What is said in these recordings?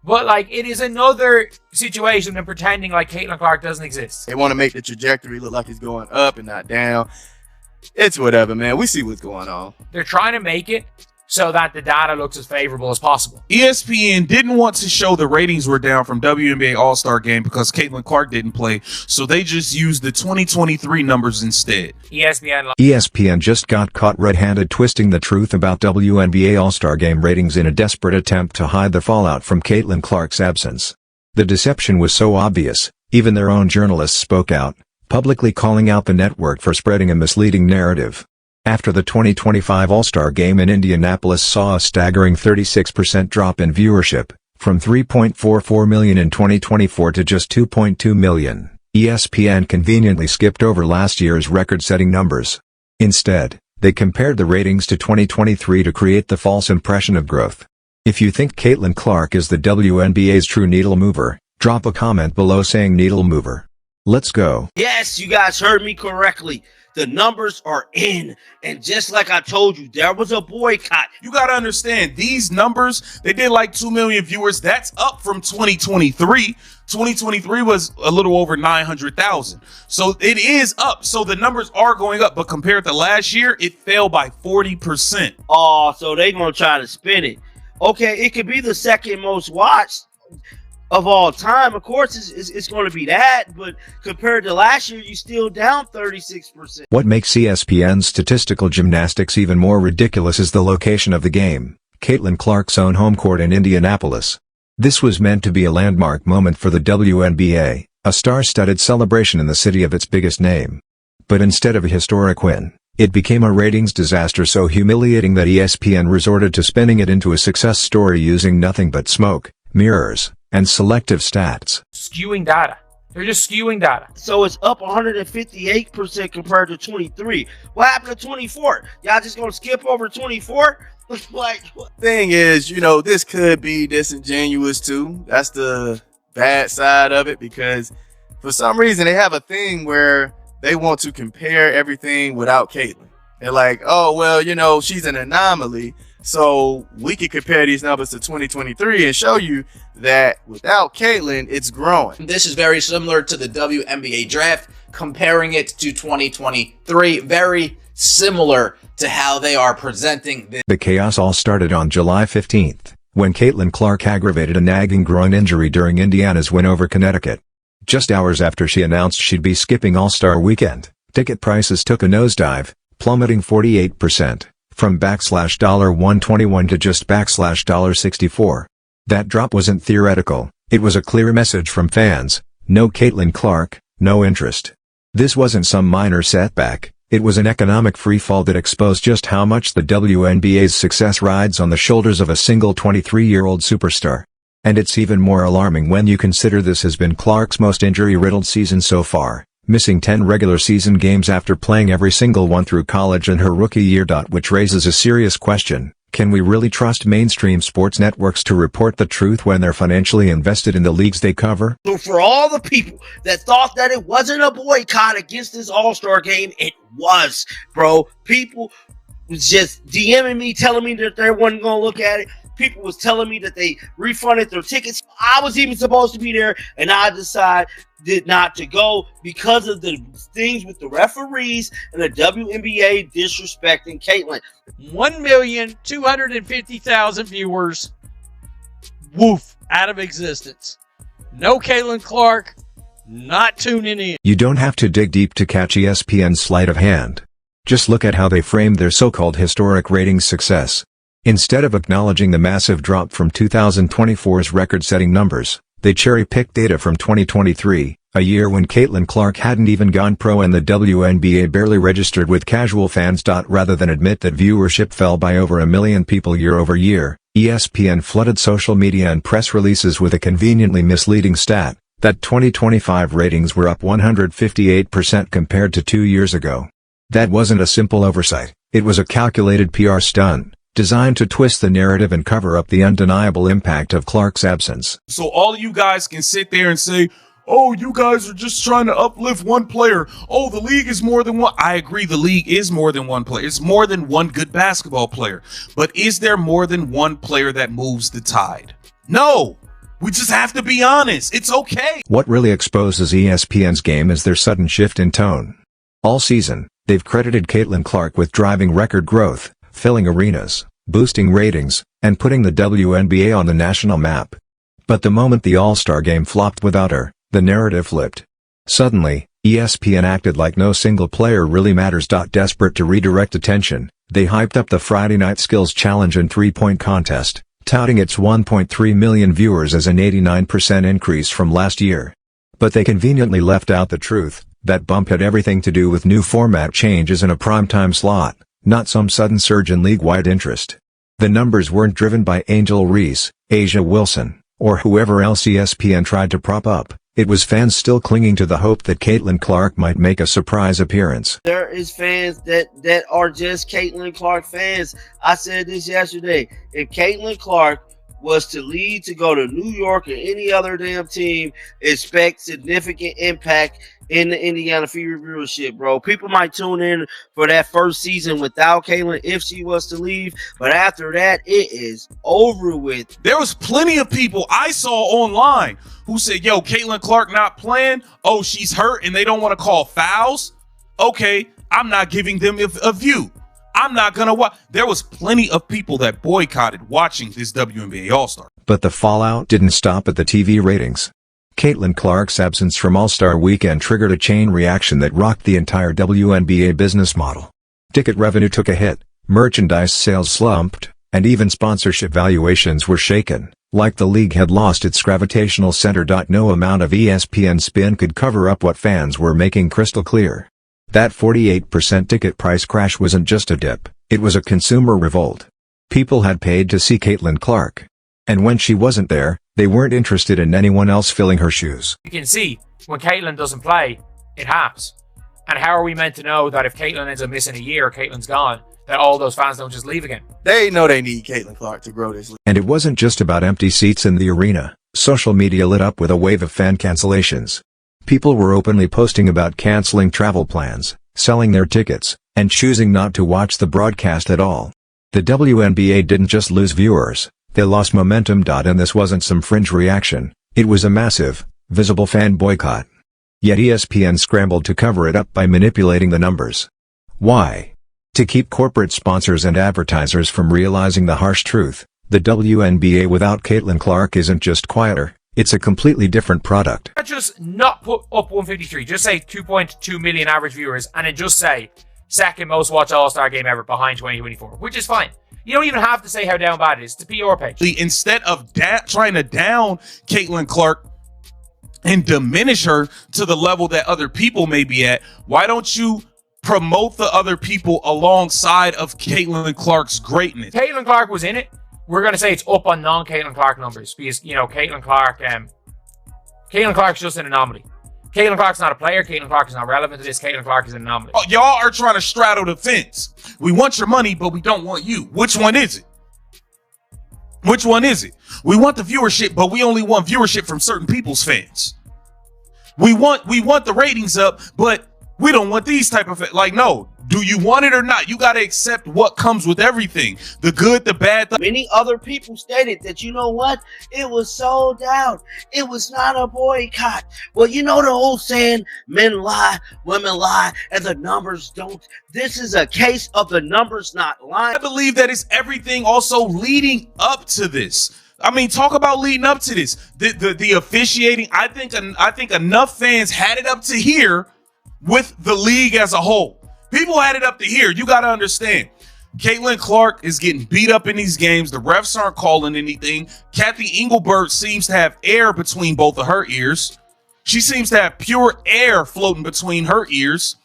But, like, it is another situation than pretending like Caitlin Clark doesn't exist. They want to make the trajectory look like it's going up and not down. It's whatever, man. We see what's going on. They're trying to make it so that the data looks as favorable as possible. ESPN didn't want to show the ratings were down from WNBA All-Star Game because Caitlin Clark didn't play, so they just used the 2023 numbers instead. ESPN just got caught red-handed twisting the truth about WNBA All-Star Game ratings in a desperate attempt to hide the fallout from Caitlin Clark's absence. The deception was so obvious, even their own journalists spoke out, publicly calling out the network for spreading a misleading narrative. After the 2025 All-Star Game in Indianapolis saw a staggering 36% drop in viewership, from 3.44 million in 2024 to just 2.2 million, ESPN conveniently skipped over last year's record-setting numbers. Instead, they compared the ratings to 2023 to create the false impression of growth. If you think Caitlin Clark is the WNBA's true needle mover, drop a comment below saying needle mover. Let's go. Yes, you guys heard me correctly. The numbers are in, and just like I told you, there was a boycott. You got to understand, these numbers, they did like 2 million viewers. That's up from 2023. 2023 was a little over 900,000. So it is up. So the numbers are going up, but compared to last year, it fell by 40%. Oh, so they going to try to spin it. Okay, it could be the second most watched of all time. Of course, it's going to be that, but compared to last year, you still down 36%. What makes ESPN's statistical gymnastics even more ridiculous is the location of the game, Caitlin Clark's own home court in Indianapolis. This was meant to be a landmark moment for the WNBA, a star-studded celebration in the city of its biggest name. But instead of a historic win, it became a ratings disaster so humiliating that ESPN resorted to spinning it into a success story using nothing but smoke, mirrors, and selective stats. Skewing data. They're just skewing data. So it's up 158% compared to 23. What happened to 24? Y'all just gonna skip over 24? Like, what? Thing is, this could be disingenuous too. That's the bad side of it, because for some reason they have a thing where they want to compare everything without Caitlin. They're like, oh, well, she's an anomaly. So we could compare these numbers to 2023 and show you that without Caitlin, it's growing. This is very similar to the WNBA draft, comparing it to 2023. Very similar to how they are presenting this. The chaos all started on July 15th, when Caitlin Clark aggravated a nagging groin injury during Indiana's win over Connecticut. Just hours after she announced she'd be skipping All-Star Weekend, ticket prices took a nosedive, plummeting 48%. From $121 to just $64. That drop wasn't theoretical, it was a clear message from fans: no Caitlin Clark, no interest. This wasn't some minor setback, it was an economic freefall that exposed just how much the WNBA's success rides on the shoulders of a single 23-year-old superstar. And it's even more alarming when you consider this has been Clark's most injury-riddled season so far, missing 10 regular season games after playing every single one through college and her rookie year. Which raises a serious question: can we really trust mainstream sports networks to report the truth when they're financially invested in the leagues they cover? So for all the people that thought that it wasn't a boycott against this All-Star Game, it was, bro. People was just DMing me, telling me that they wasn't going to look at it. People was telling me that they refunded their tickets. I was even supposed to be there, and I decided not to go because of the things with the referees and the WNBA disrespecting Caitlin. 1,250,000 viewers, woof, out of existence. No Caitlin Clark, not tuning in. You don't have to dig deep to catch ESPN's sleight of hand. Just look at how they framed their so-called historic ratings success. Instead of acknowledging the massive drop from 2024's record-setting numbers, they cherry-picked data from 2023, a year when Caitlin Clark hadn't even gone pro and the WNBA barely registered with casual fans. Rather than admit that viewership fell by over 1 million people year over year, ESPN flooded social media and press releases with a conveniently misleading stat, that 2025 ratings were up 158% compared to 2 years ago. That wasn't a simple oversight, it was a calculated PR stunt, designed to twist the narrative and cover up the undeniable impact of Clark's absence. So all of you guys can sit there and say, oh, you guys are just trying to uplift one player. Oh, the league is more than one. I agree, the league is more than one player. It's more than one good basketball player. But is there more than one player that moves the tide? No. We just have to be honest. It's okay. What really exposes ESPN's game is their sudden shift in tone. All season, they've credited Caitlin Clark with driving record growth, filling arenas, boosting ratings, and putting the WNBA on the national map. But the moment the All-Star Game flopped without her, the narrative flipped. Suddenly, ESPN acted like no single player really matters. Desperate to redirect attention, they hyped up the Friday Night Skills Challenge and three-point contest, touting its 1.3 million viewers as an 89% increase from last year. But they conveniently left out the truth. That bump had everything to do with new format changes in a primetime slot, not some sudden surge in league-wide interest. The numbers weren't driven by Angel Reese, Asia Wilson, or whoever else ESPN tried to prop up. It was fans still clinging to the hope that Caitlin Clark might make a surprise appearance. There is fans that are just Caitlin Clark fans. I said this yesterday. If Caitlin Clark was to leave to go to New York or any other damn team, expect significant impact in the Indiana Fever viewership, bro. People might tune in for that first season without Caitlin if she was to leave, but after that, it is over with. There was plenty of people I saw online who said, yo, Caitlin Clark not playing. Oh, she's hurt and they don't want to call fouls. Okay, I'm not giving them a view. I'm not going to watch. There was plenty of people that boycotted watching this WNBA All-Star. But the fallout didn't stop at the TV ratings. Caitlin Clark's absence from All-Star Weekend triggered a chain reaction that rocked the entire WNBA business model. Ticket revenue took a hit, merchandise sales slumped, and even sponsorship valuations were shaken, like the league had lost its gravitational center. No amount of ESPN spin could cover up what fans were making crystal clear. That 48% ticket price crash wasn't just a dip, it was a consumer revolt. People had paid to see Caitlin Clark. And when she wasn't there, they weren't interested in anyone else filling her shoes. You can see, when Caitlin doesn't play, it happens. And how are we meant to know that if Caitlin ends up missing a year, Caitlin's gone, that all those fans don't just leave again? They know they need Caitlin Clark to grow this league. And it wasn't just about empty seats in the arena. Social media lit up with a wave of fan cancellations. People were openly posting about canceling travel plans, selling their tickets, and choosing not to watch the broadcast at all. The WNBA didn't just lose viewers, they lost momentum. And this wasn't some fringe reaction, it was a massive, visible fan boycott. Yet ESPN scrambled to cover it up by manipulating the numbers. Why? To keep corporate sponsors and advertisers from realizing the harsh truth, the WNBA without Caitlin Clark isn't just quieter, it's a completely different product. Just not put up 153, just say 2.2 million average viewers, and then just say second most watched All-Star Game ever behind 2024, which is fine. You don't even have to say how down bad it is. It's a PR page. Instead of trying to down Caitlin Clark and diminish her to the level that other people may be at, why don't you promote the other people alongside of Caitlin Clark's greatness? Caitlin Clark was in it. We're going to say it's up on non-Caitlin Clark numbers because, you know, Caitlin Clark's just an anomaly. Caitlin Clark's not a player. Caitlin Clark is not relevant to this. Caitlin Clark is an anomaly. Oh, y'all are trying to straddle the fence. We want your money, but we don't want you. Which one is it? Which one is it? We want the viewership, but we only want viewership from certain people's fans. We want the ratings up, but we don't want these type of, like, no. Do you want it or not? You got to accept what comes with everything. The good, the bad. Many other people stated that, you know what? It was sold out. It was not a boycott. Well, you know the old saying, men lie, women lie, and the numbers don't. This is a case of the numbers not lying. I believe that it's everything also leading up to this. I mean, talk about leading up to this. The officiating, I think enough fans had it up to here with the league as a whole. People had it up to here. You got to understand. Caitlin Clark is getting beat up in these games. The refs aren't calling anything. Kathy Engelbert seems to have air between both of her ears. She seems to have pure air floating between her ears.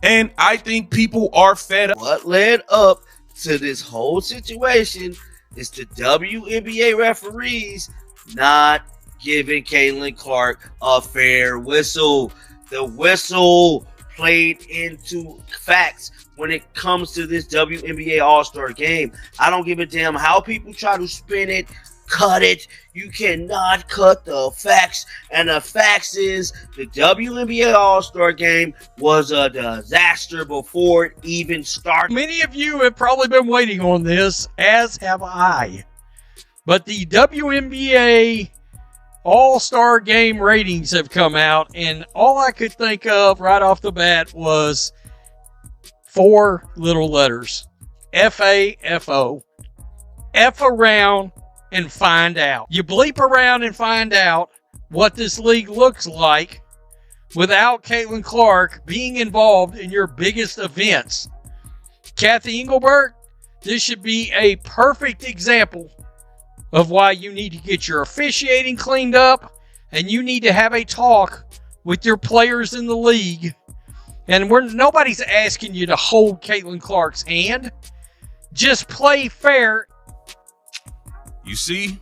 And I think people are fed up. What led up to this whole situation is the WNBA referees not giving Caitlin Clark a fair whistle. The whistle played into facts when it comes to this WNBA All-Star Game. I don't give a damn how people try to spin it, cut it. You cannot cut the facts. And the facts is the WNBA All-Star Game was a disaster before it even started. Many of you have probably been waiting on this, as have I. But the WNBA All-Star Game ratings have come out, and all I could think of right off the bat was 4 little letters. F-A-F-O. F around and find out. You bleep around and find out what this league looks like without Caitlin Clark being involved in your biggest events. Kathy Engelbert, this should be a perfect example of why you need to get your officiating cleaned up, and you need to have a talk with your players in the league. And nobody's asking you to hold Caitlin Clark's hand. Just play fair. You see,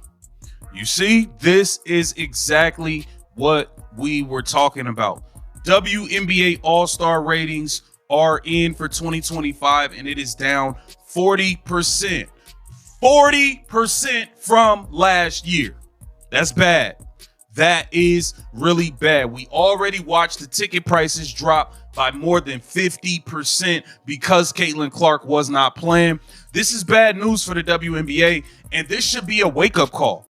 this is exactly what we were talking about. WNBA All-Star ratings are in for 2025, and it is down 40%. 40% from last year. That's bad. That is really bad. We already watched the ticket prices drop by more than 50% because Caitlin Clark was not playing. This is bad news for the WNBA, and this should be a wake-up call.